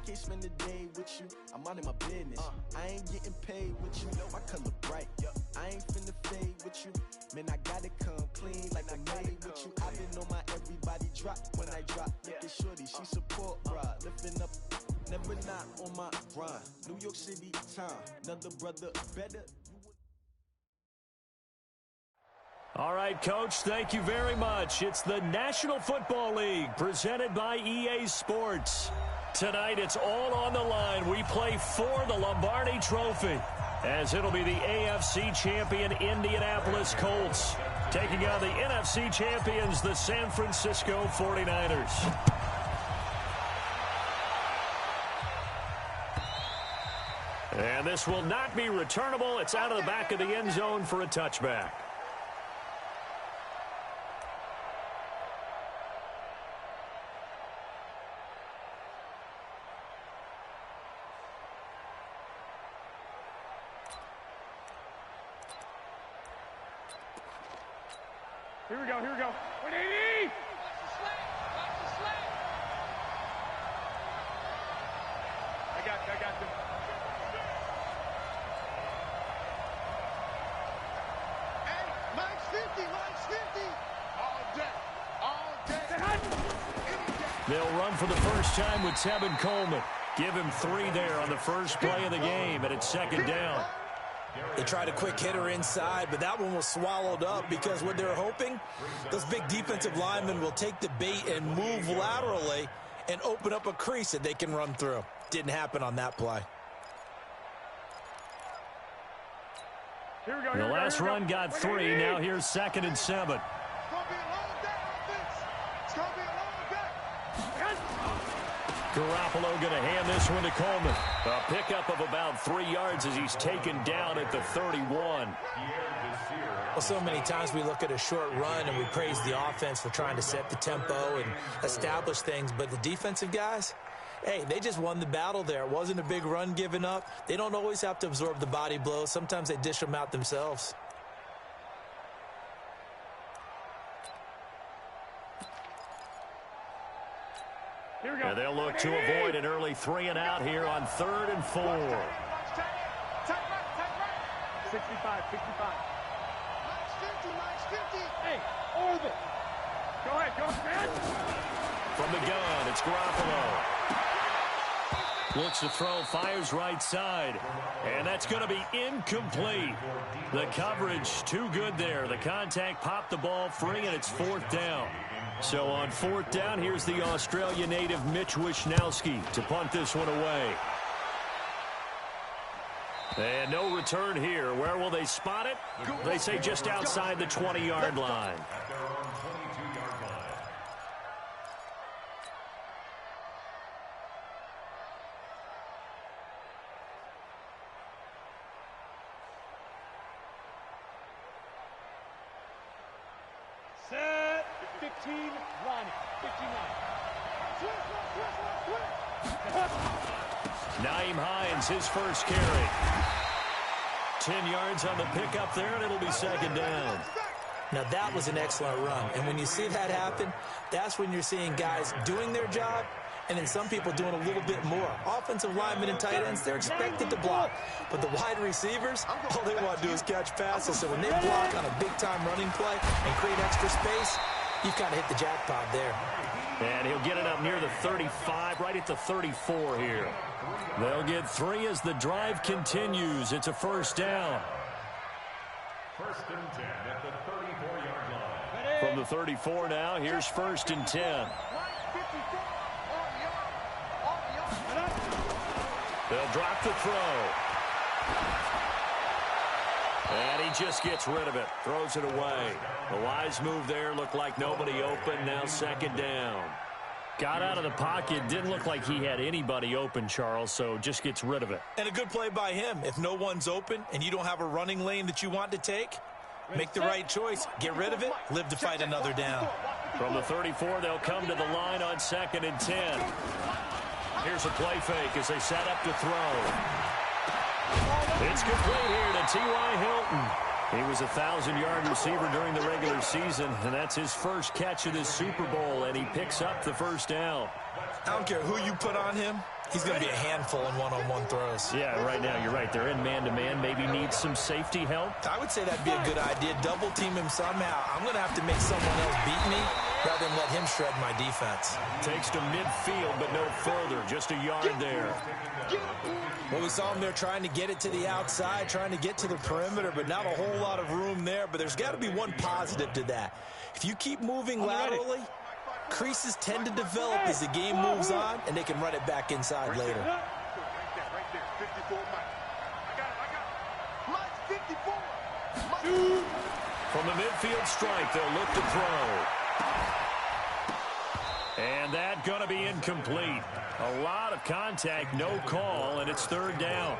can't spend the day with you. I'm out in my business. I ain't getting paid with you. My color bright. I ain't finna fade with you. Man, I gotta come clean like I made with you. I've been on my everybody drop when I drop. Look at shorty, she support, bruh. Lifting up, never not on my grind. New York City time, another brother better. All right, Coach, thank you very much. It's the National Football League presented by EA Sports. Tonight, it's all on the line. We play for the Lombardi Trophy, as it'll be the AFC champion Indianapolis Colts taking on the NFC champions, the San Francisco 49ers. And this will not be returnable. It's out of the back of the end zone for a touchback. Here we go, here we go. 180! Watch the slant! I got them. Hey, mine's 50! All day! They'll run for the first time with Tevin Coleman. Give him 3 there on the first play of the game, and it's second down. They tried a quick hitter inside, but that one was swallowed up because what they're hoping, those big defensive linemen will take the bait and move laterally and open up a crease that they can run through. Didn't happen on that play. The last run got 3. Now here's 2nd and 7. Garoppolo going to hand this one to Coleman. A pickup of about 3 yards as he's taken down at the 31. Well, so many times we look at a short run and we praise the offense for trying to set the tempo and establish things, but the defensive guys, hey, they just won the battle there. It wasn't a big run given up. They don't always have to absorb the body blows. Sometimes they dish them out themselves. And they'll look to avoid an early 3 and out here on 3rd and 4. 65. Hey, orbit. Go ahead, man. From the gun, it's Garoppolo. Looks to throw, fires right side. And that's going to be incomplete. The coverage too good there. The contact popped the ball free, and it's 4th down. So on 4th down, here's the Australia native Mitch Wishnowsky to punt this one away. And no return here. Where will they spot it? They say just outside the 20-yard line. Set. 15, line. 59. Nyheim Hines, his first carry. 10 yards on the pickup there, and it'll be 2nd down. Now, that was an excellent run. And when you see that happen, that's when you're seeing guys doing their job and then some people doing a little bit more. Offensive linemen and tight ends, they're expected to block. But the wide receivers, all they want to do is catch passes. So when they block on a big-time running play and create extra space, you've kind of hit the jackpot there. And he'll get it up near the 35, right at the 34 here. They'll get 3 as the drive continues. It's a 1st down. 1st and 10 at the 34-yard line. From the 34 now, here's 1st and 10. They'll drop the throw. And he just gets rid of it. Throws it away. The wise move there. Looked like nobody open. Now 2nd down. Got out of the pocket. Didn't look like he had anybody open, Charles, so just gets rid of it. And a good play by him. If no one's open and you don't have a running lane that you want to take, make the right choice. Get rid of it. Live to fight another down. From the 34, they'll come to the line on 2nd and 10. Here's a play fake as they set up to throw. It's complete here to T.Y. Hilton. He was a 1,000-yard receiver during the regular season, and that's his first catch of this Super Bowl, and he picks up the 1st down. I don't care who you put on him. He's going to be a handful in one-on-one throws. Yeah, right now you're right. They're in man-to-man. Maybe needs some safety help. I would say that'd be a good idea. Double team him somehow. I'm going to have to make someone else beat me rather than let him shred my defense. Takes to midfield, but no further. Just a yard there. Well, we saw him there trying to get it to the outside, trying to get to the perimeter, but not a whole lot of room there. But there's got to be one positive to that. If you keep moving laterally, creases tend to develop as the game moves on, and they can run it back inside later. From the midfield strike, they'll look to throw. And that going to be incomplete. A lot of contact, no call, and it's third down.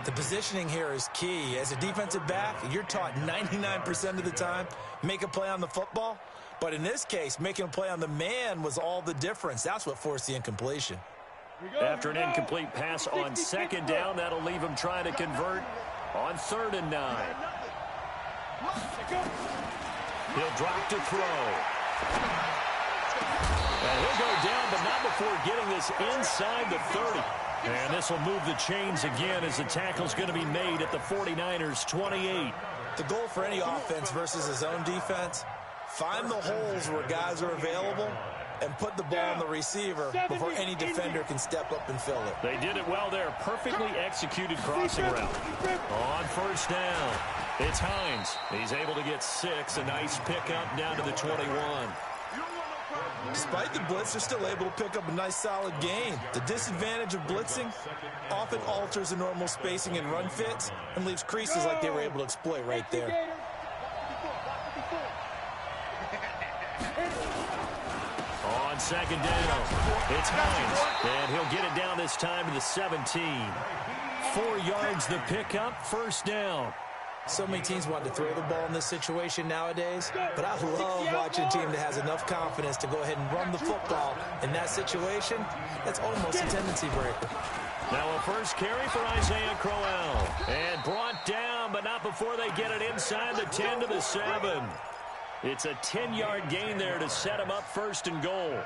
The positioning here is key. As a defensive back, you're taught 99% of the time, make a play on the football. But in this case, making a play on the man was all the difference. That's what forced the incompletion. After an incomplete pass on second down, that'll leave him trying to convert on 3rd and 9. He'll drop to throw. And he'll go down, but not before getting this inside the 30. And this will move the chains again as the tackle's going to be made at the 49ers' 28. The goal for any offense versus his own defense, find the holes where guys are available and put the ball on the receiver before any defender can step up and fill it. They did it well there. Perfectly executed crossing route. On 1st down, it's Hines. He's able to get 6. A nice pickup down to the 21. Despite the blitz, they're still able to pick up a nice solid gain. The disadvantage of blitzing often alters the normal spacing and run fits and leaves creases like they were able to exploit right there. On 2nd down, it's Hines, and he'll get it down this time to the 17. 4 yards the pickup, 1st down. So many teams want to throw the ball in this situation nowadays, but I love watching a team that has enough confidence to go ahead and run the football. In that situation, that's almost a tendency breaker. Now a first carry for Isaiah Crowell. And brought down, but not before they get it inside the 10 to the 7. It's a 10-yard gain there to set him up 1st and goal.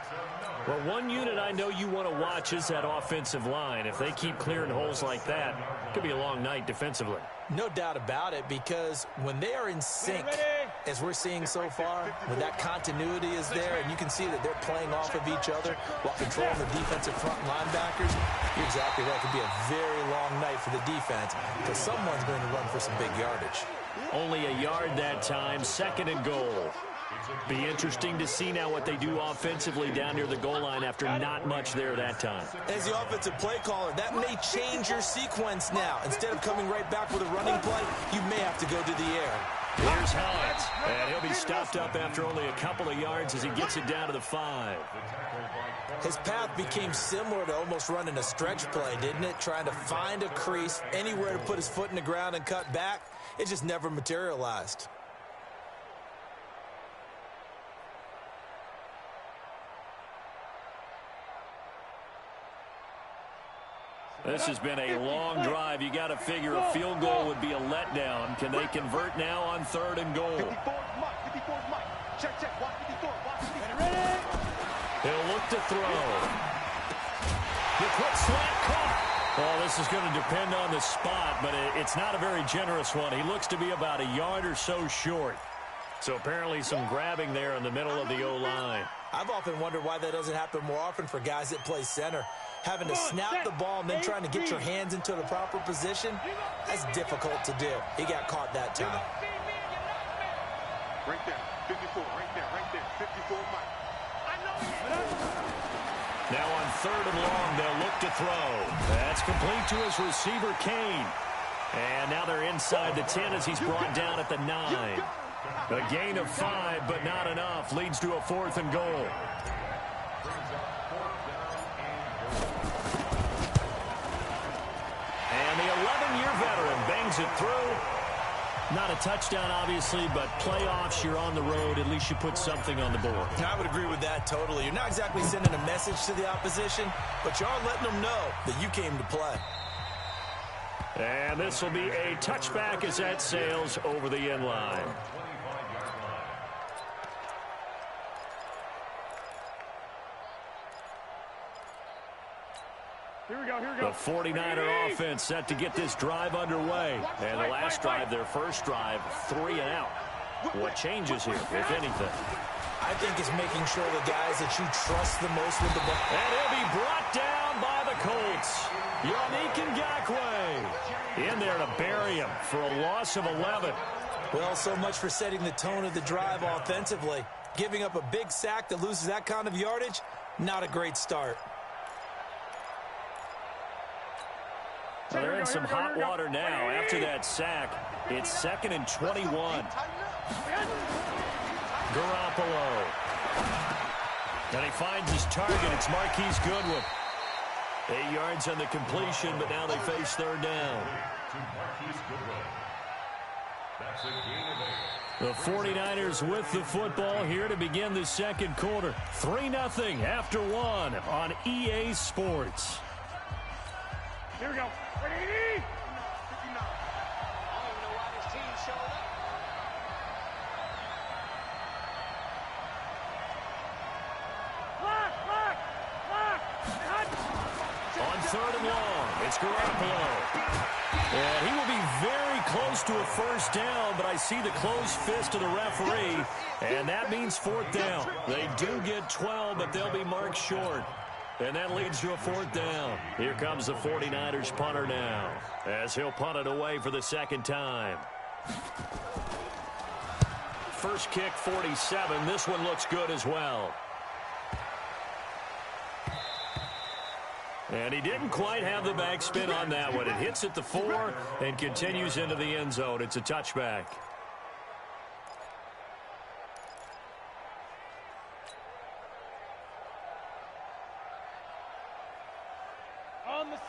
Well, one unit I know you want to watch is that offensive line. If they keep clearing holes like that, it could be a long night defensively. No doubt about it, because when they are in sync, as we're seeing so far, when that continuity is there, and you can see that they're playing off of each other while controlling the defensive front linebackers, you're exactly right. It could be a very long night for the defense, because someone's going to run for some big yardage. Only a yard that time, 2nd and goal. Be interesting to see now what they do offensively down near the goal line after not much there that time. As the offensive play caller, that may change your sequence now. Instead of coming right back with a running play, you may have to go to the air. Here's Hines, and he'll be stopped up after only a couple of yards as he gets it down to the 5. His path became similar to almost running a stretch play, didn't it? Trying to find a crease, anywhere to put his foot in the ground and cut back. It just never materialized. This has been a long drive. You got to figure a field goal would be a letdown. Can they convert now on 3rd and goal? He'll look to throw. The quick slant caught. Well, this is going to depend on the spot, but it's not a very generous one. He looks to be about a yard or so short. So apparently some grabbing there in the middle of the O-line. I've often wondered why that doesn't happen more often for guys that play center. Having to snap the ball and then trying to get your hands into the proper position, that's difficult to do. He got caught that time. Right there, 54, right there, 54, Mike. Now on 3rd and long, they'll look to throw. That's complete to his receiver, Kane. And now they're inside the 10 as he's brought down at the 9. A gain of 5, but not enough. Leads to a 4th and goal. And the 11-year veteran bangs it through. Not a touchdown, obviously, but playoffs, you're on the road. At least you put something on the board. I would agree with that totally. You're not exactly sending a message to the opposition, but you are letting them know that you came to play. And this will be a touchback as that sails over the end line. Here we go, here we go. The 49er offense set to get this drive underway. And the last drive, their first drive, 3 and out. What changes here, if anything? I think it's making sure the guys that you trust the most with the ball. And he'll be brought down by the Colts. Yannick Ngakoue in there to bury him for a loss of 11. Well, so much for setting the tone of the drive offensively. Giving up a big sack that loses that kind of yardage, not a great start. Well, they're in some hot water now after that sack. It's 2nd and 21. Garoppolo. And he finds his target. It's Marquise Goodwin. 8 yards on the completion, but now they face 3rd down. The 49ers with the football here to begin the second quarter. 3-0 after 1 on EA Sports. Here we go. Ready? On 3rd and long, it's Garoppolo. And he will be very close to a first down, but I see the closed fist of the referee, and that means 4th down. They do get 12, but they'll be marked short. And that leads to a 4th down. Here comes the 49ers punter now, as he'll punt it away for the 2nd time. First kick, 47. This one looks good as well. And he didn't quite have the backspin on that one. It hits at the 4 and continues into the end zone. It's a touchback.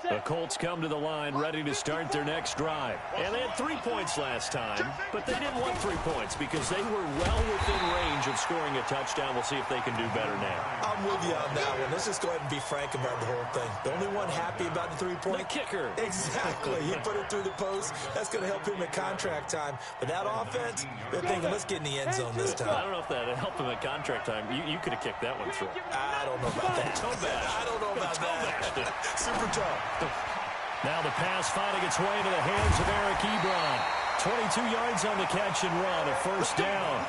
The Colts come to the line ready to start their next drive. And they had 3 points last time, but they didn't want 3 points because they were well within range of scoring a touchdown. We'll see if they can do better now. I'm with you on that one. Let's just go ahead and be frank about the whole thing. The only one happy about the 3-point? The kicker. Exactly. He put it through the post. That's going to help him at contract time. But that offense, they're thinking, let's get in the end zone this time. I don't know if that helped him at contract time. You could have kicked that one through. I don't know about that. Toe bash. I don't know about that. Super tough. Now the pass finding its way into the hands of Eric Ebron. 22 yards on the catch and run, a first down.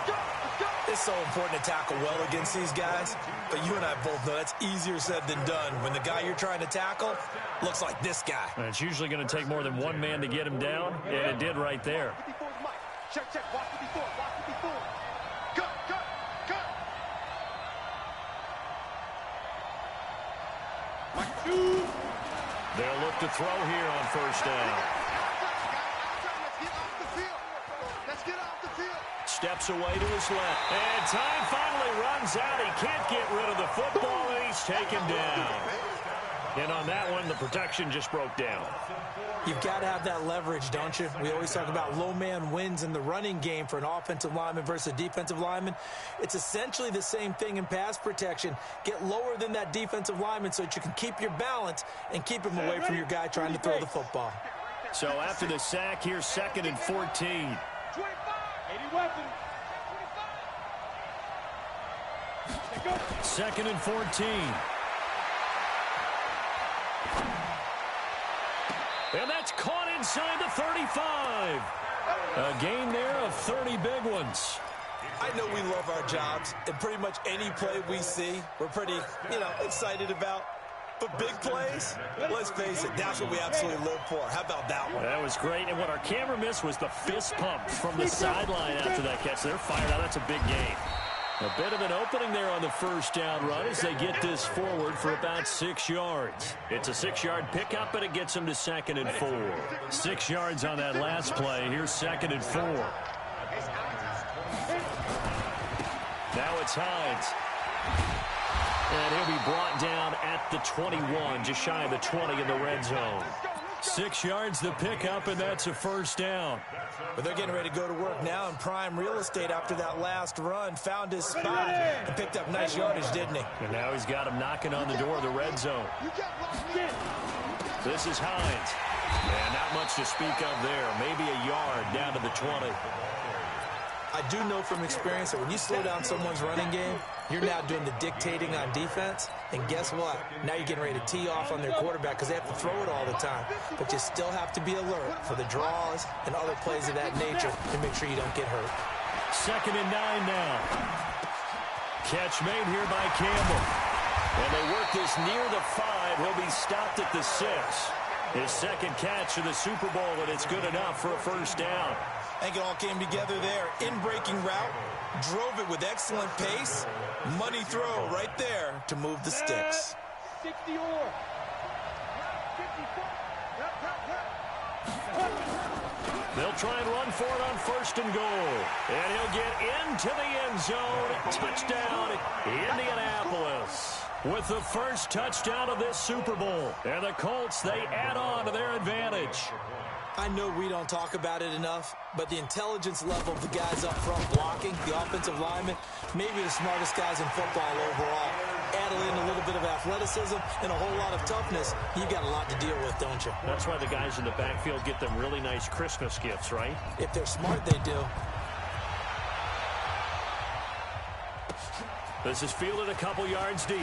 It's so important to tackle well against these guys, but you and I both know that's easier said than done when the guy you're trying to tackle looks like this guy. And it's usually going to take more than one man to get him down, and it did right there. Check, watch it before. Cut. They'll look to throw here on first down. Let's get off the field. Steps away to his left. And time finally runs out. He can't get rid of the football, and he's taken down. And on that one, the protection just broke down. You've got to have that leverage, don't you? We always talk about low man wins in the running game for an offensive lineman versus a defensive lineman. It's essentially the same thing in pass protection. Get lower than that defensive lineman so that you can keep your balance and keep him away from your guy trying to throw the football. So after the sack, here's 2nd and 14. 25, 80 weapons. 2nd and 14. And that's caught inside the 35. A gain there of 30 big ones. I know we love our jobs, and pretty much any play we see, we're pretty, excited about. But big plays, let's face it, that's what we absolutely live for. How about that one? That was great. And what our camera missed was the fist pump from the sideline after that catch. They're fired out. That's a big gain. A bit of an opening there on the first down run as they get this forward for about 6 yards. It's a 6-yard pickup, but it gets them to 2nd and 4. 6 yards on that last play. Here's 2nd and 4. Now it's Hines. And he'll be brought down at the 21, just shy of the 20 in the red zone. 6 yards the pickup, and that's a first down. But they're getting ready to go to work now in prime real estate after that last run. Found his spot and picked up nice yardage, didn't he? And now he's got him knocking on the door of the red zone. This is Hines. And not much to speak of there. Maybe a yard down to the 20. I do know from experience that when you slow down someone's running game, You're now doing the dictating on defense, and guess what? Now you're getting ready to tee off on their quarterback because they have to throw it all the time. But you still have to be alert for the draws and other plays of that nature to make sure you don't get hurt. 2nd and 9 now. Catch made here by Campbell. And they work this near the 5. He'll be stopped at the 6. His second catch of the Super Bowl, and it's good enough for a first down. I think it all came together there. In-breaking route, drove it with excellent pace. Money throw right there to move the sticks. 64. They'll try and run for it on 1st and goal. And he'll get into the end zone. Touchdown, Indianapolis. With the first touchdown of this Super Bowl. And the Colts, they add on to their advantage. I know we don't talk about it enough, but the intelligence level of the guys up front blocking, the offensive linemen, maybe the smartest guys in football overall. Add in a little bit of athleticism and a whole lot of toughness, you've got a lot to deal with, don't you? That's why the guys in the backfield get them really nice Christmas gifts, right? If they're smart, they do. This is fielded a couple yards deep.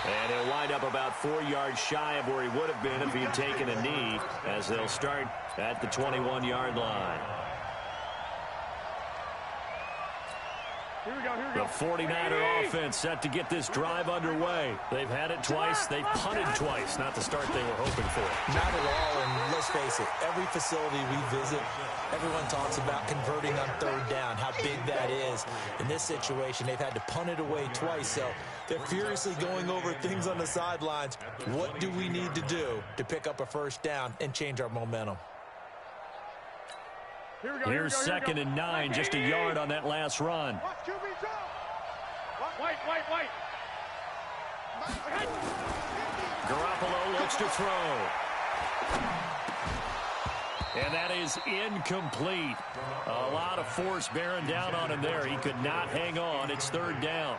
And he'll wind up about 4 yards shy of where he would have been if he had taken a knee, as they'll start at the 21-yard line. Here we go. The 49er offense set to get this drive underway. They've had it twice. They've punted twice. Not the start they were hoping for. Not at all, and let's face it, every facility we visit, everyone talks about converting on 3rd down, how big that is. In this situation, they've had to punt it away twice, so they're furiously going over things on the sidelines. What do we need to do to pick up a first down and change our momentum? Here's 2nd and 9, just a yard on that last run. White. Garoppolo looks to throw. And that is incomplete. A lot of force bearing down on him there. He could not hang on. It's 3rd down.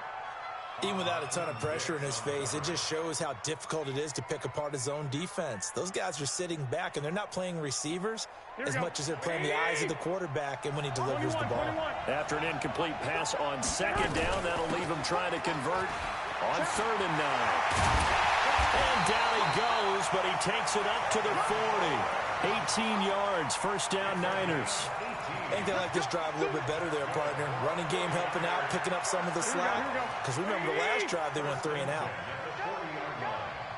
Even without a ton of pressure in his face, it just shows how difficult it is to pick apart his own defense. Those guys are sitting back, and they're not playing receivers as much as they're playing the eyes of the quarterback and when he delivers the ball. After an incomplete pass on 2nd down, that'll leave him trying to convert on 3rd and 9. And down he goes, but he takes it up to the 40. 18 yards, first down Niners. I think they like this drive a little bit better there, partner. Running game helping out, picking up some of the slack. Because remember the last drive, they went 3 and out.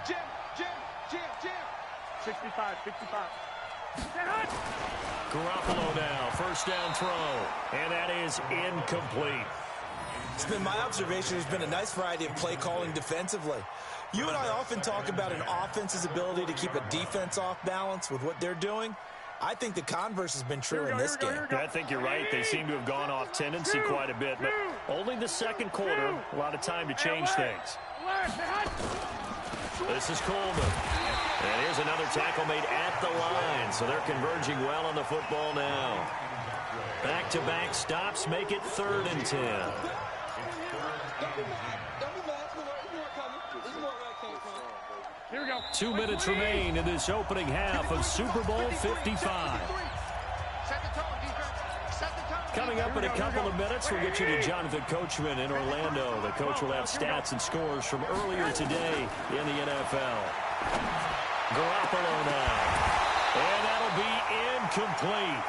Jim. 65. Garoppolo now, first down throw. And that is incomplete. It's been my observation there's been a nice variety of play calling defensively. You and I often talk about an offense's ability to keep a defense off balance with what they're doing. I think the converse has been true in this game. I think you're right. They seem to have gone off tendency quite a bit, but only the 2nd quarter, a lot of time to change things. This is Coleman. And here's another tackle made at the line, so they're converging well on the football now. Back-to-back stops make it 3rd and 10. 2 minutes remain in this opening half of Super Bowl 55. Coming up in a couple of minutes, we'll get you to Jonathan Coachman in Orlando. The coach will have stats and scores from earlier today in the NFL. Garoppolo now. And that'll be incomplete.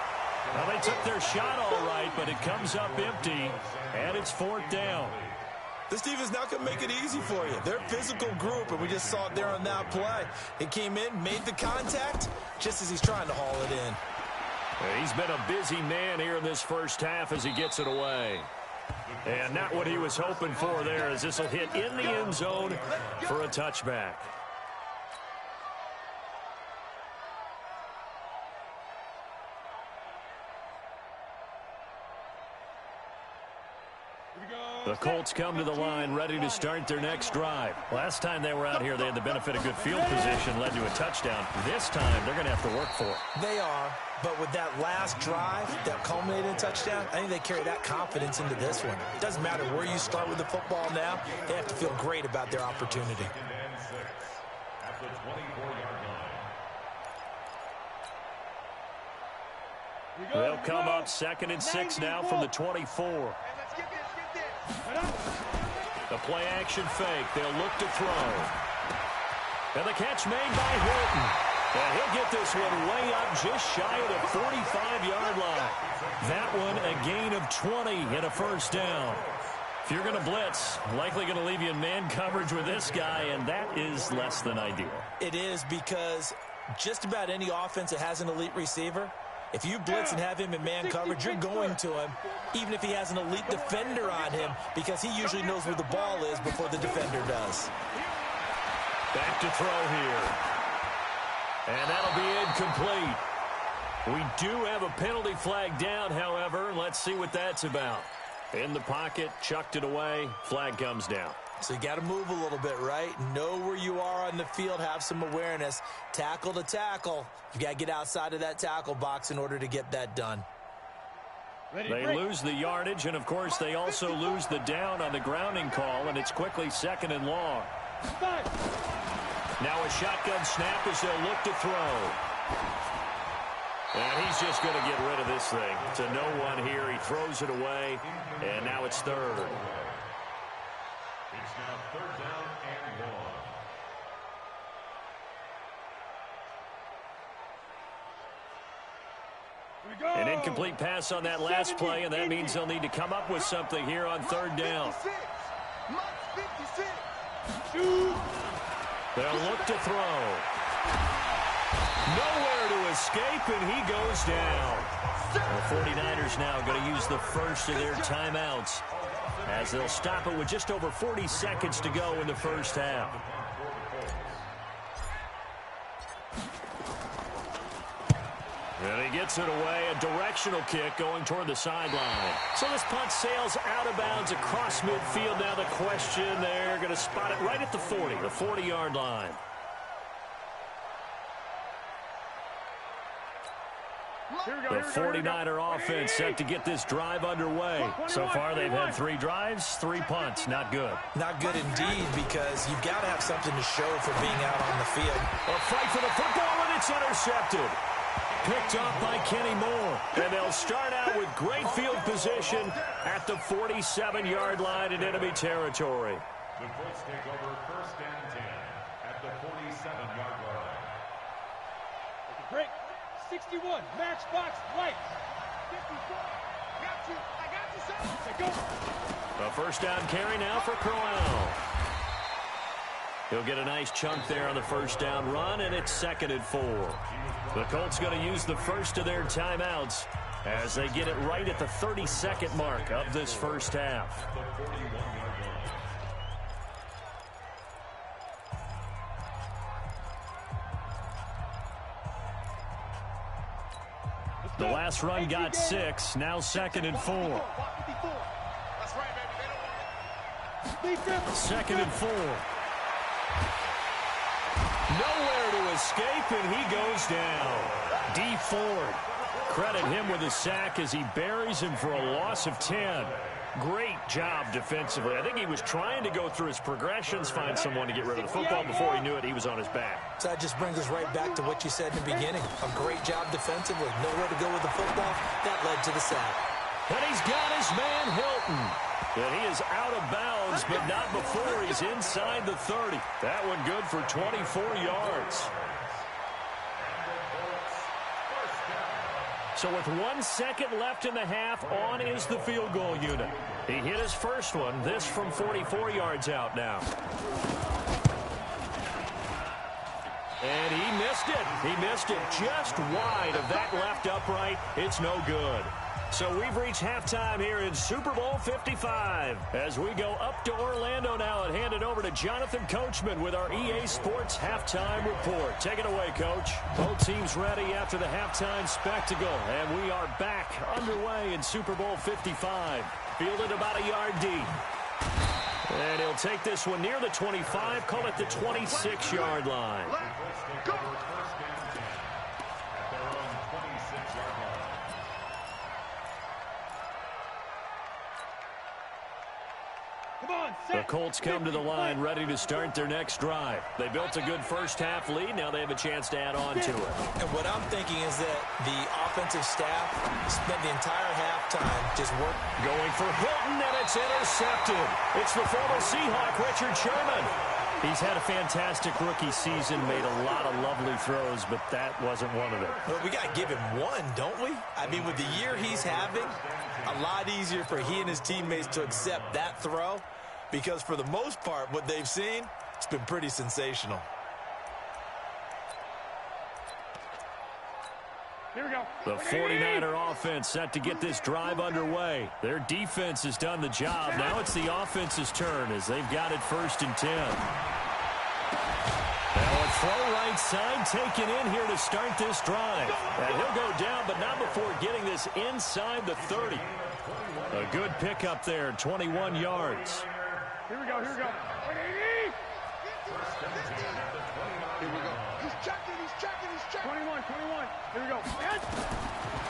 Well, they took their shot all right, but it comes up empty, and it's 4th down. This defense not going to make it easy for you. They're a physical group, and we just saw it there on that play. It came in, made the contact, just as he's trying to haul it in. He's been a busy man here in this first half as he gets it away. And not what he was hoping for there, as this will hit in the end zone for a touchback. The Colts come to the line ready to start their next drive. Last time they were out here, they had the benefit of good field position, led to a touchdown. This time, they're going to have to work for it. They are, but with that last drive that culminated in a touchdown, I think they carry that confidence into this one. It doesn't matter where you start with the football now. They have to feel great about their opportunity. They'll come up 2nd and 6 now from the 24. A play-action fake. They'll look to throw. And the catch made by Hilton. And he'll get this one way up just shy of the 45-yard line. That one a gain of 20 and a first down. If you're going to blitz, likely going to leave you in man coverage with this guy, and that is less than ideal. It is, because just about any offense that has an elite receiver, if you blitz and have him in man coverage, you're going to him, even if he has an elite defender on him, because he usually knows where the ball is before the defender does. Back to throw here. And that'll be incomplete. We do have a penalty flag down, however. Let's see what that's about. In the pocket, chucked it away, flag comes down. So you got to move a little bit, right? Know where you are on the field, have some awareness. Tackle to tackle. You got to get outside of that tackle box in order to get that done. They lose the yardage, and of course they also lose the down on the grounding call, and it's quickly 2nd and long. Now a shotgun snap as they'll look to throw. And he's just going to get rid of this thing. It's a no-one here. He throws it away, and now it's 3rd. It's now 3rd down and 1. An incomplete pass on that last play, and that means they'll need to come up with something here on 3rd down. They'll look to throw. Nowhere to escape, and he goes down. The 49ers now going to use the first of their timeouts as they'll stop it with just over 40 seconds to go in the first half. And he gets it away, a directional kick going toward the sideline. So this punt sails out of bounds across midfield. Now the question, they're going to spot it right at the 40, the 40-yard line. The 49er offense set to get this drive underway. So far, they've had 3 drives, 3 punts. Not good. Not good indeed, because you've got to have something to show for being out on the field. A fight for the football, and it's intercepted. Picked off by Kenny Moore. And they'll start out with great field position at the 47-yard line in enemy territory. The Colts take over 1st and 10 at the 47-yard line. Break. 61, matchbox lights. 54, got you, I got you, son. Go. A first down carry now for Crowell. He'll get a nice chunk there on the first down run, and it's 2nd and 4. The Colts going to use the first of their timeouts as they get it right at the 32nd mark of this first half. The last run got 6, now 2nd and 4. 2nd and 4. Nowhere to escape, and he goes down. D. Ford, credit him with a sack as he buries him for a loss of 10. Great job defensively. I think he was trying to go through his progressions, find someone to get rid of the football. Before he knew it, he was on his back. So that just brings us right back to what you said in the beginning. A great job defensively. Nowhere to go with the football. That led to the sack. And he's got his man Hilton. And he is out of bounds, but not before he's inside the 30. That one good for 24 yards. So with 1 second left in the half, on is the field goal unit. He hit his first one, this from 44 yards out now. And he missed it. He missed it just wide of that left upright. It's no good. So we've reached halftime here in Super Bowl 55. As we go up to Orlando now and hand it over to Jonathan Coachman with our EA Sports Halftime Report. Take it away, Coach. Both teams ready after the halftime spectacle. And we are back underway in Super Bowl 55. Fielded about a yard deep. And he'll take this one near the 25, call it the 26-yard line. Go. The Colts come to the line ready to start their next drive. They built a good first-half lead. Now they have a chance to add on to it. And what I'm thinking is that the offensive staff spent the entire halftime just working. Going for Hilton, and it's intercepted. It's the former Seahawk, Richard Sherman. He's had a fantastic rookie season, made a lot of lovely throws, but that wasn't one of them. But we got to give him one, don't we? I mean, with the year he's having, a lot easier for he and his teammates to accept that throw, because for the most part, what they've seen, it's been pretty sensational. Here we go. The 49er offense set to get this drive underway. Their defense has done the job. Now it's the offense's turn as they've got it 1st and 10. Now a throw right side taken in here to start this drive. And he'll go down, but not before getting this inside the 30. A good pickup there, 21 yards. Here we go. Here we go. 180. Here we go. He's checking. 21. Here we go.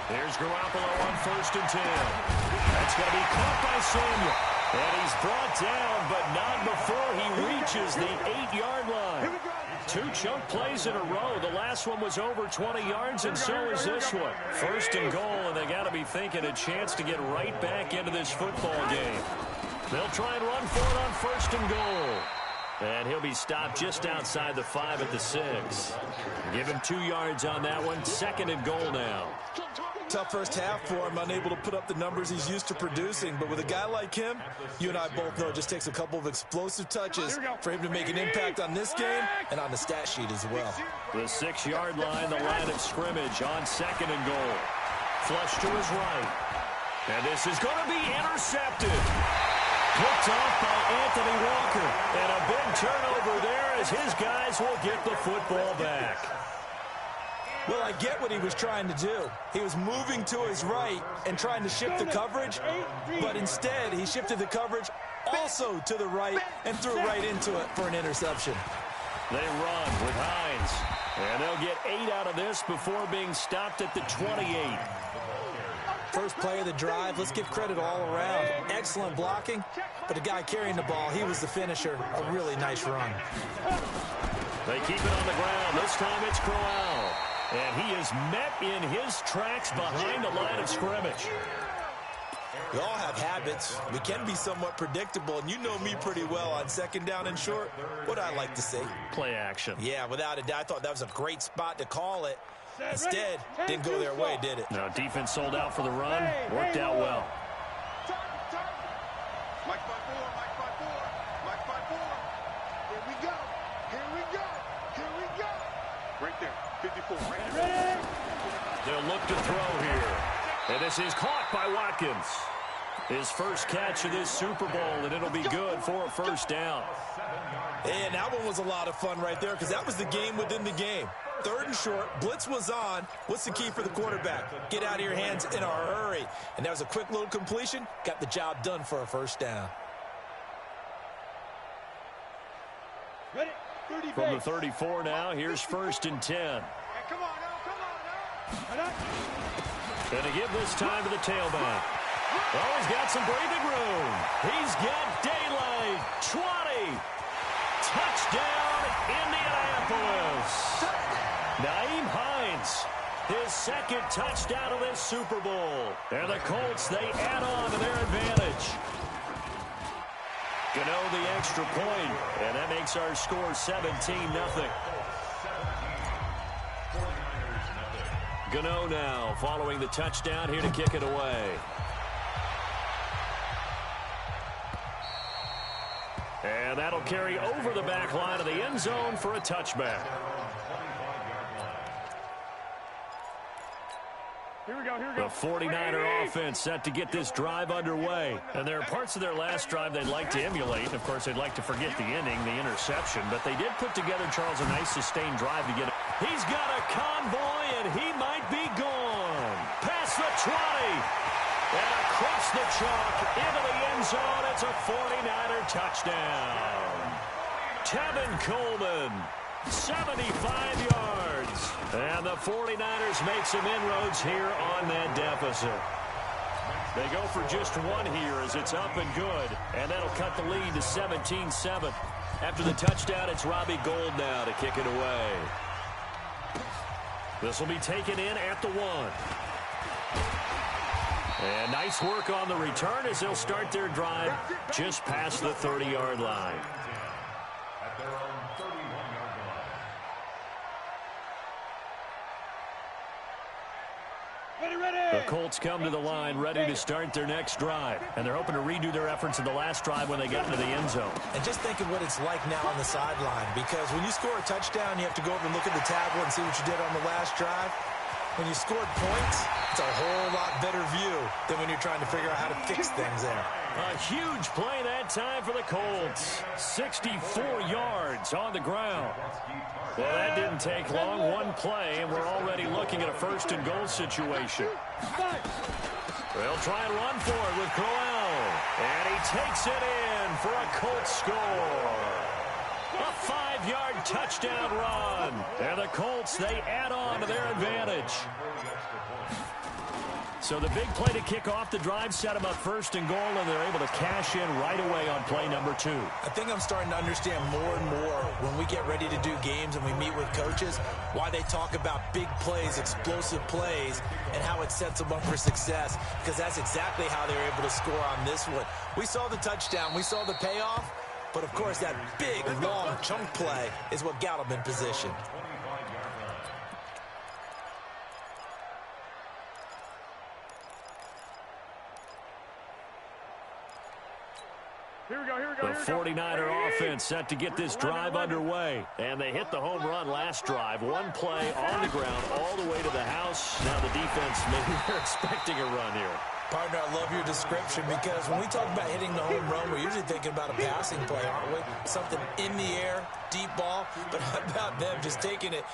Here's Garoppolo on 1st and 10. That's going to be caught by Samuel. And he's brought down, but not before he reaches the 8-yard line. 2 chunk plays in a row. The last one was over 20 yards, and so is this one. 1st and goal, and they got to be thinking a chance to get right back into this football game. They'll try and run for it on 1st and goal. And he'll be stopped just outside the 5 at the 6. Give him 2 yards on that one. 2nd and goal now. Tough first half for him, unable to put up the numbers he's used to producing. But with a guy like him, you and I both know it just takes a couple of explosive touches for him to make an impact on this game and on the stat sheet as well. The 6-yard line, the line of scrimmage on 2nd and goal. Flush to his right. And this is going to be intercepted. Picked off by Anthony Walker. And a big turnover there as his guys will get the football back. Well, I get what he was trying to do. He was moving to his right and trying to shift the coverage, but instead he shifted the coverage also to the right and threw right into it for an interception. They run with Hines, and they'll get 8 out of this before being stopped at the 28. First play of the drive, let's give credit all around. Excellent blocking, but the guy carrying the ball, he was the finisher. A really nice run. They keep it on the ground. This time it's Crowell. And he is met in his tracks behind the line of scrimmage. We all have habits. We can be somewhat predictable, and you know me pretty well on 2nd down and short. What I like to see. Play action. Yeah, without a doubt. I thought that was a great spot to call it. Instead, didn't go their way, did it? No, defense sold out for the run. Worked out well. Mike 5-4. Mike 5-4. Here we go. Right there. 54. Right there. They'll look to throw here. And this is caught by Watkins. His first catch of this Super Bowl, and it'll be good for a 1st down. And that one was a lot of fun right there because that was the game within the game. 3rd and short, blitz was on. What's the key for the quarterback? Get out of your hands in a hurry. And that was a quick little completion. Got the job done for a 1st down. Ready? From the 34 now, here's 1st and 10. Come on now. Going to give this time to the tailback. Oh, he's got some breathing room. He's got daylight. 20. Touchdown, Indianapolis. Nyheim Hines, his 2nd touchdown of this Super Bowl. And the Colts, they add on to their advantage. Gano the extra point, and that makes our score 17-0. Gano now following the touchdown here to kick it away. And that'll carry over the back line of the end zone for a touchback. Here we go. The 49er offense set to get this drive underway. And there are parts of their last drive they'd like to emulate. Of course, they'd like to forget the ending, the interception. But they did put together, Charles, a nice sustained drive to get it. He's got a convoy, and he might be gone. Past the 20. And across the chalk into the end zone. It's a 49er touchdown. Tevin Coleman, 75 yards. And the 49ers make some inroads here on that deficit. They go for just one here as it's up and good. And that'll cut the lead to 17-7. After the touchdown, it's Robbie Gould now to kick it away. This will be taken in at the 1. And nice work on the return as they'll start their drive just past the 30-yard line. At their own 31-yard line. The Colts come to the line ready to start their next drive. And they're hoping to redo their efforts in the last drive when they get into the end zone. And just think of what it's like now on the sideline, because when you score a touchdown, you have to go over and look at the tablet and see what you did on the last drive. When you scored points, it's a whole lot better view than when you're trying to figure out how to fix things there. A huge play that time for the Colts. 64 yards on the ground. Well, that didn't take long. One play, and we're already looking at a first-and-goal situation. They'll try and run for it with Crowell. And he takes it in for a Colts score. A 5-yard touchdown run. And the Colts, they add on to their advantage. So the big play to kick off the drive set them up first and goal, and they're able to cash in right away on play number 2. I think I'm starting to understand more and more when we get ready to do games and we meet with coaches why they talk about big plays, explosive plays, and how it sets them up for success, because that's exactly how they were able to score on this one. We saw the touchdown. We saw the payoff. But, of course, that big, long chunk play is what got them in position. Here we go. The 49er offense set to get this drive underway. And they hit the home run last drive. One play on the ground all the way to the house. Now the defense, maybe they're expecting a run here. Partner, I love your description, because when we talk about hitting the home run, we're usually thinking about a passing play, aren't we? Something in the air, deep ball. But how about them just taking it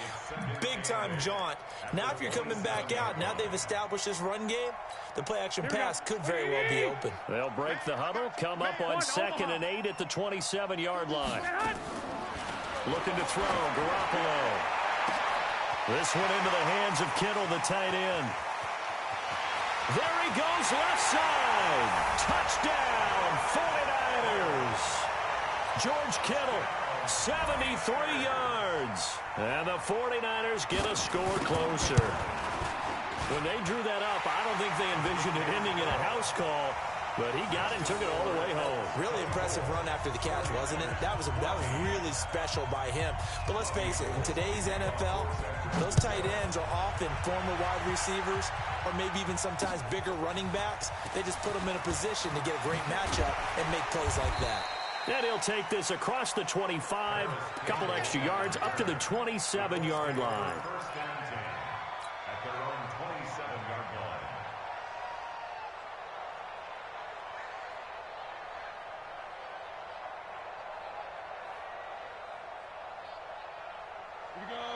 big-time jaunt? Now if you're coming back out, now they've established this run game, the play-action pass could very well be open. They'll break the huddle, come up on 2nd and 8 at the 27-yard line. Looking to throw, Garoppolo. This one into the hands of Kittle, the tight end. There he goes, left side. Touchdown, 49ers. George Kittle, 73 yards. And the 49ers get a score closer. When they drew that up, I don't think they envisioned it ending in a house call. But he got it and took it all the way home. Really impressive run after the catch, wasn't it? That was really special by him. But let's face it, in today's NFL, those tight ends are often former wide receivers or maybe even sometimes bigger running backs. They just put them in a position to get a great matchup and make plays like that. And he'll take this across the 25, a couple extra yards, up to the 27-yard line. First and 10 at their own 27-yard line.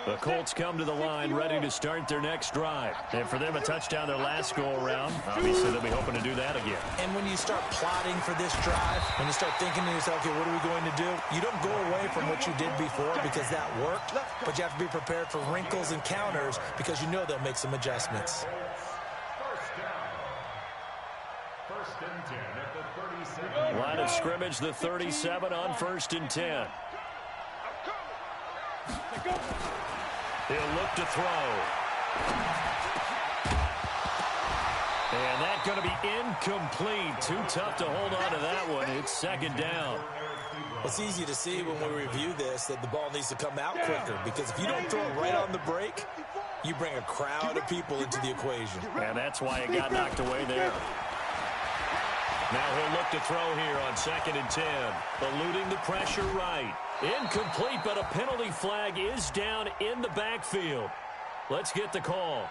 The Colts come to the line ready to start their next drive. And for them, a touchdown their last go-around. Obviously, they'll be hoping to do that again. And when you start plotting for this drive, when you start thinking to yourself, okay, what are we going to do? You don't go away from what you did before because that worked, but you have to be prepared for wrinkles and counters because you know they'll make some adjustments. First down. First and 10 at the 37. Line of scrimmage, the 37 on 1st and 10. He'll look to throw. And that's going to be incomplete. Too tough to hold on to that one. It's 2nd down. It's easy to see when we review this that the ball needs to come out quicker, because if you don't throw it right on the break, you bring a crowd of people into the equation. And that's why it got knocked away there. Now he'll look to throw here on 2nd and 10. Eluding the pressure right. Incomplete, but a penalty flag is down in the backfield. Let's get the call.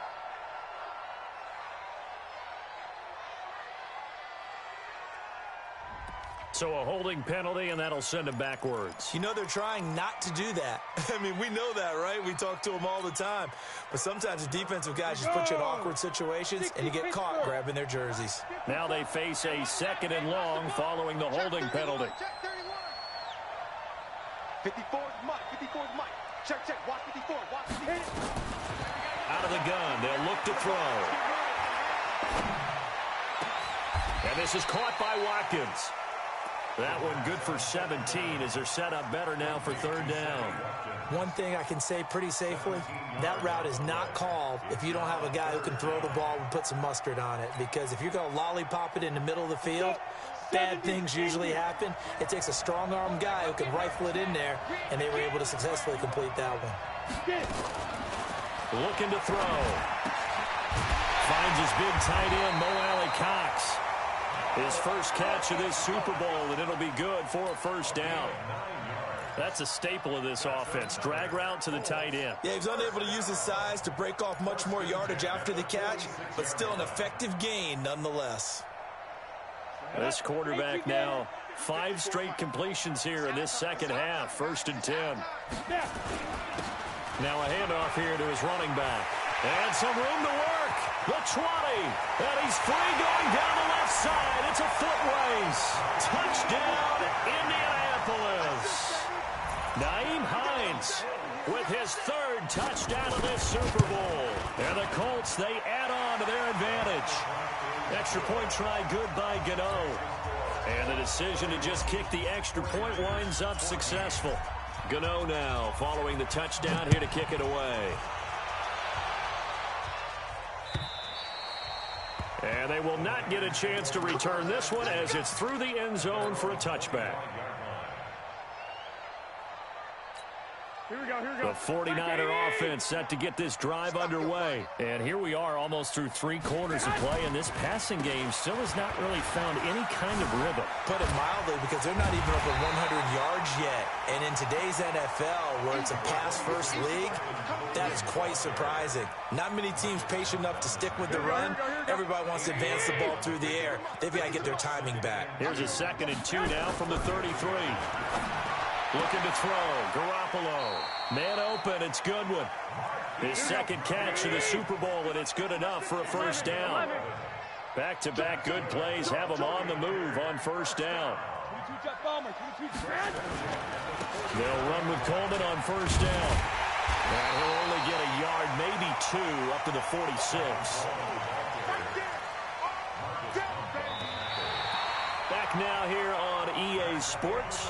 So a holding penalty, and that'll send him backwards. You know they're trying not to do that. I mean, we know that, right? We talk to them all the time. But sometimes the defensive guys just put you in awkward situations, and you get caught grabbing their jerseys. Now they face a 2nd and long following the holding penalty. 54 is Mike. 54 is Mike. Check. Watch 54. Watch 54. Out of the gun. They'll look to throw. And this is caught by Watkins. That one good for 17 as they're set up better now for third down. One thing I can say pretty safely, that route is not called if you don't have a guy who can throw the ball and put some mustard on it. Because if you're going to lollipop it in the middle of the field, bad things usually happen. It takes a strong-arm guy who can rifle it in there, and they were able to successfully complete that one. Looking to throw. Finds his big tight end, Mo Alley-Cox. His first catch of this Super Bowl, and it'll be good for a first down. That's a staple of this offense. Drag route to the tight end. Yeah, he's unable to use his size to break off much more yardage after the catch, but still an effective gain nonetheless. This quarterback now, 5 straight completions here in this second half. 1st and 10. Now a handoff here to his running back. And some room to work. The 20. And he's free going down the left side. It's a foot race. Touchdown, Indianapolis. Nyheim Hines with his 3rd touchdown of this Super Bowl. And the Colts, they add on to their advantage. Extra point try good by Gano. And the decision to just kick the extra point winds up successful. Gano now following the touchdown here to kick it away. And they will not get a chance to return this one as it's through the end zone for a touchback. Here we go, here we go. The 49er offense set to get this drive underway. And here we are almost through 3 quarters of play, and this passing game still has not really found any kind of rhythm. Put it mildly, because they're not even over 100 yards yet. And in today's NFL, where it's a pass-first league, that is quite surprising. Not many teams patient enough to stick with the run. Everybody wants to advance the ball through the air. They've got to get their timing back. Here's a 2nd and 2 now from the 33. Looking to throw. Garoppolo. Man open. It's Goodwin. His 2nd catch of the Super Bowl, and it's good enough for a first down. Back-to-back good plays have him on the move on first down. They'll run with Coleman on first down. And he'll only get a yard, maybe 2, up to the 46. Back now here on EA Sports.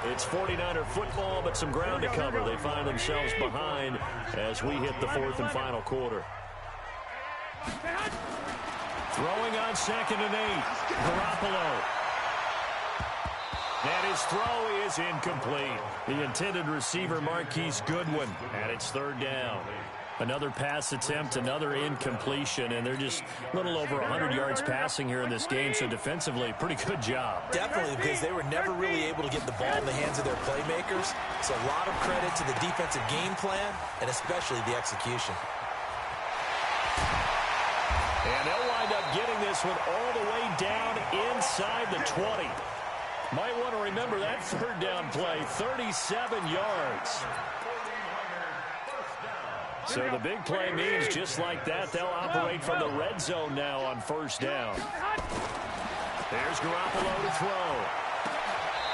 It's 49er football, but some ground to cover. They find themselves behind as we hit the 4th and final quarter. Throwing on 2nd and 8. Garoppolo. And his throw is incomplete. The intended receiver, Marquise Goodwin, and it's 3rd down. Another pass attempt, another incompletion, and they're just a little over 100 yards passing here in this game, so defensively, pretty good job. Definitely, because they were never really able to get the ball in the hands of their playmakers. So a lot of credit to the defensive game plan, and especially the execution. And they'll wind up getting this one all the way down inside the 20. Might want to remember that 3rd down play, 37 yards. So the big play means just like that, they'll operate from the red zone now on first down. There's Garoppolo to throw.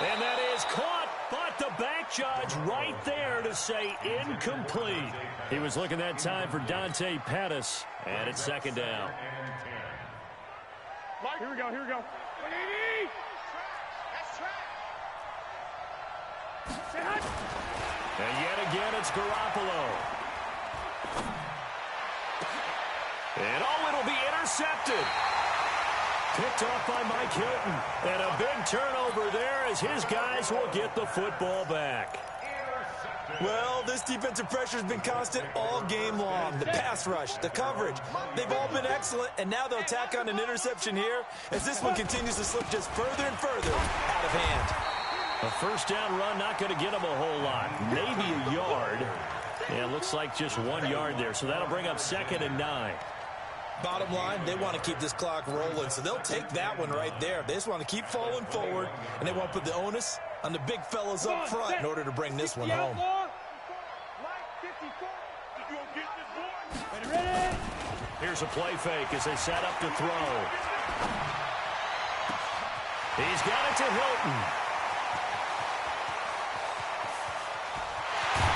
And that is caught, but the back judge right there to say incomplete. He was looking that time for Dante Pettis, and it's 2nd down. Here we go, here we go. And yet again, it's Garoppolo. And it'll be intercepted. Picked off by Mike Hilton. And a big turnover there as his guys will get the football back. Well, this defensive pressure has been constant all game long. The pass rush, the coverage, they've all been excellent, and now they'll tack on an interception here as this one continues to slip just further and further out of hand. A first down run not going to get them a whole lot. Maybe a yard. Yeah, it looks like just 1 yard there, so that'll bring up 2nd and 9. Bottom line, they want to keep this clock rolling, so they'll take that one right there. They just want to keep falling forward, and they want to put the onus on the big fellas up front in order to bring this one home. Here's a play fake as they set up to throw. He's got it to Hilton.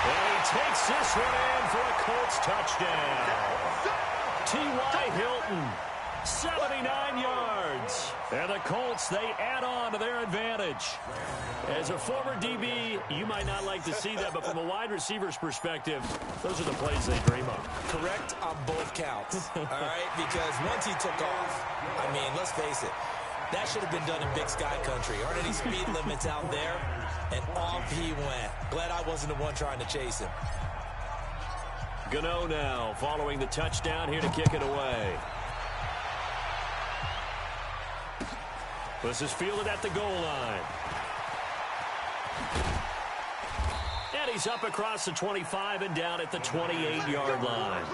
And he takes this one in for a Colts touchdown. T.Y. Hilton 79 yards. And the Colts, they add on to their advantage. As a former DB, you might not like to see that, but from a wide receiver's perspective, those are the plays they dream of. Correct on both counts, all right? Because once he took off, I mean, let's face it, that should have been done in Big Sky Country. Aren't any speed limits out there? And off he went. Glad I wasn't the one trying to chase him. Gano now following the touchdown here to kick it away. This is fielded at the goal line. And he's up across the 25 and down at the 28-yard line.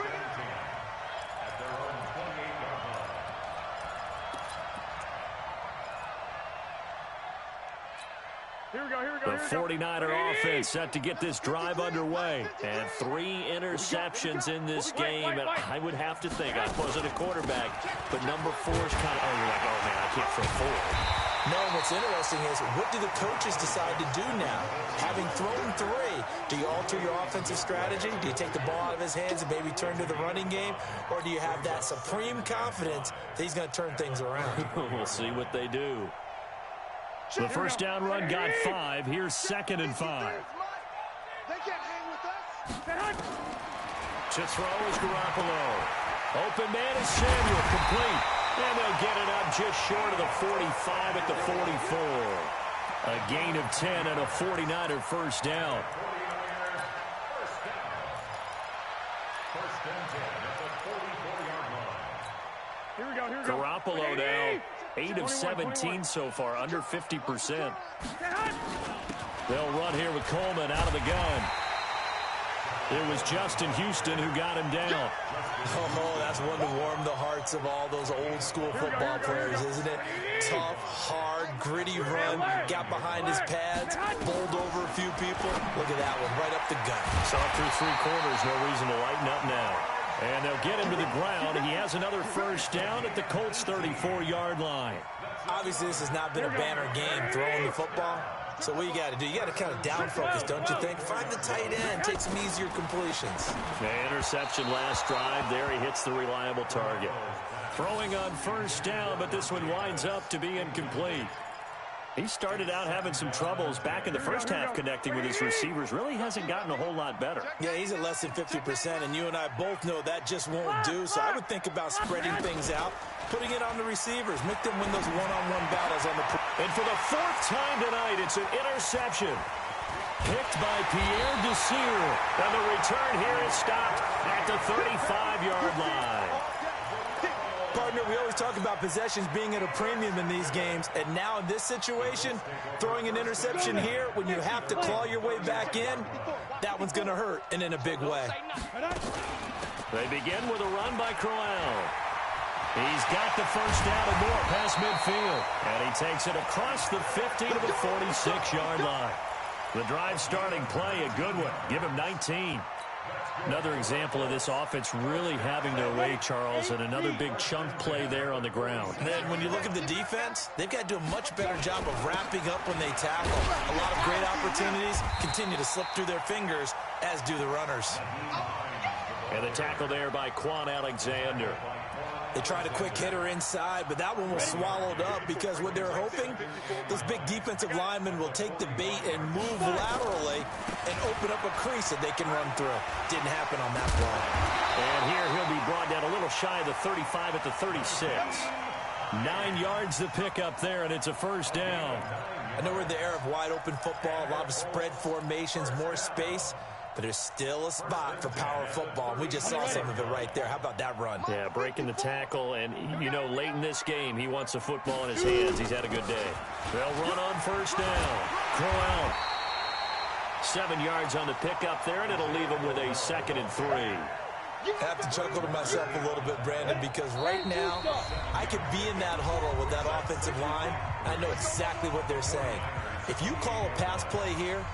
The 49er offense set to get this drive underway. And 3 interceptions in this game. And I would have to think, I wasn't a quarterback, but number 4 is kind of, you're like, oh, man, I can't throw 4. No, what's interesting is, what do the coaches decide to do now? Having thrown 3, do you alter your offensive strategy? Do you take the ball out of his hands and maybe turn to the running game? Or do you have that supreme confidence that he's going to turn things around? We'll see what they do. The first down run got 5. Here's 2nd and 5. They can't hang with us. To throw is Garoppolo. Open man is Samuel, complete. And they'll get it up just short of the 45 at the 44. A gain of 10 and a 49er first down. Here we go. Garoppolo now, 8 of 17 so far, under 50%. They'll run here with Coleman out of the gun. It was Justin Houston who got him down. Oh, that's one to warm the hearts of all those old school football players, isn't it? Tough, hard, gritty run, got behind his pads, bowled over a few people. Look at that one, right up the gut. Saw through 3 quarters, no reason to lighten up now. And they'll get him to the ground. He has another first down at the Colts' 34-yard line. Obviously, this has not been a banner game throwing the football. So what you got to do, you got to kind of down focus, don't you think? Find the tight end, take some easier completions. The interception last drive. There he hits the reliable target. Throwing on first down, but this one winds up to be incomplete. He started out having some troubles back in the first half connecting with his receivers. Really hasn't gotten a whole lot better. Yeah, he's at less than 50%, and you and I both know that just won't do. So I would think about spreading things out, putting it on the receivers, make them win those one-on-one battles on the. And for the 4th time tonight, it's an interception. Picked by Pierre Desir. And the return here is stopped at the 35-yard line. Partner, we always talk about possessions being at a premium in these games, and now in this situation, throwing an interception here when you have to claw your way back in, that one's going to hurt, and in a big way. They begin with a run by Crowell. He's got the first down and more past midfield, and he takes it across the 50 to the 46-yard line. The drive starting play, a good one. Give him 19. Another example of this offense really having their way, Charles, and another big chunk play there on the ground. And then when you look at the defense, they've got to do a much better job of wrapping up when they tackle. A lot of great opportunities continue to slip through their fingers, as do the runners. And the tackle there by Quan Alexander. They tried a quick hitter inside, but that one was swallowed up because what they're hoping, those big defensive linemen will take the bait and move laterally and open up a crease that they can run through. Didn't happen on that play. And here he'll be brought down a little shy of the 35 at the 36. 9 yards to pick up there, and it's a first down. I know we're in the era of wide open football, a lot of spread formations, more space. But there's still a spot for power football. We just saw some of it right there. How about that run? Yeah, breaking the tackle. And, you know, late in this game, he wants the football in his hands. He's had a good day. They'll run on first down. Crowell. 7 yards on the pickup there, and it'll leave him with a 2nd and 3. I have to chuckle to myself a little bit, Brandon, because right now I could be in that huddle with that offensive line. I know exactly what they're saying. If you call a pass play here,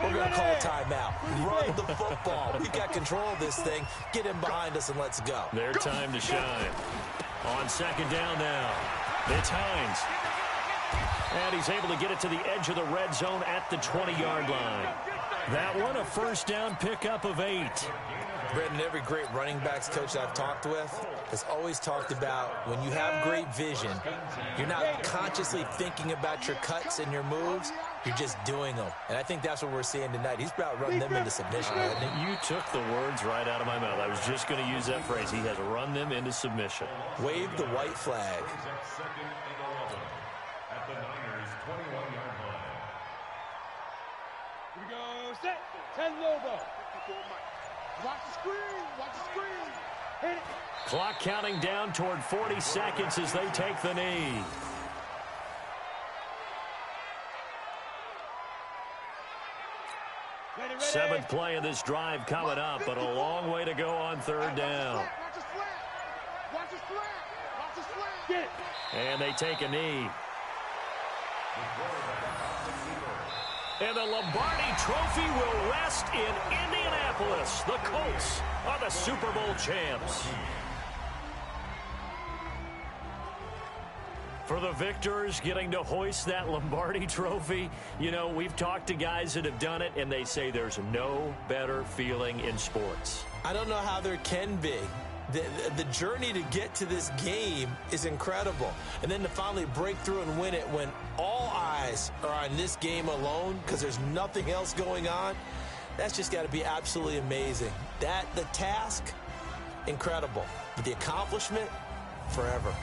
we're going to call a timeout. Run the football. We've got control of this thing. Get him behind us and let's go. Their time to shine. On 2nd down now. It's Hines. And he's able to get it to the edge of the red zone at the 20-yard line. That one, a first down pickup of 8. Brendan, every great running backs coach I've talked with has always talked about when you have great vision, you're not consciously thinking about your cuts and your moves, you're just doing them. And I think that's what we're seeing tonight. He's about running them into submission, hasn't he? You took the words right out of my mouth. I was just going to use that phrase. He has run them into submission. Wave the white flag. At the Niners' 21-yard line. Here we go, set, 10 Lobo. Watch the screen, watch the screen. Hit it. Clock counting down toward 40 seconds as they take the knee. Ready, ready. Seventh play of this drive coming up, but a long way to go on third down. Watch the slant, watch the slant, watch the slant. Get it. And they take a knee. And the Lombardi Trophy will rest in Indianapolis. The Colts are the Super Bowl champs. For the victors getting to hoist that Lombardi Trophy, you know, we've talked to guys that have done it, and they say there's no better feeling in sports. I don't know how there can be. The journey to get to this game is incredible. And then to finally break through and win it when all eyes are on this game alone because there's nothing else going on, that's just got to be absolutely amazing. The task, incredible. But the accomplishment, forever.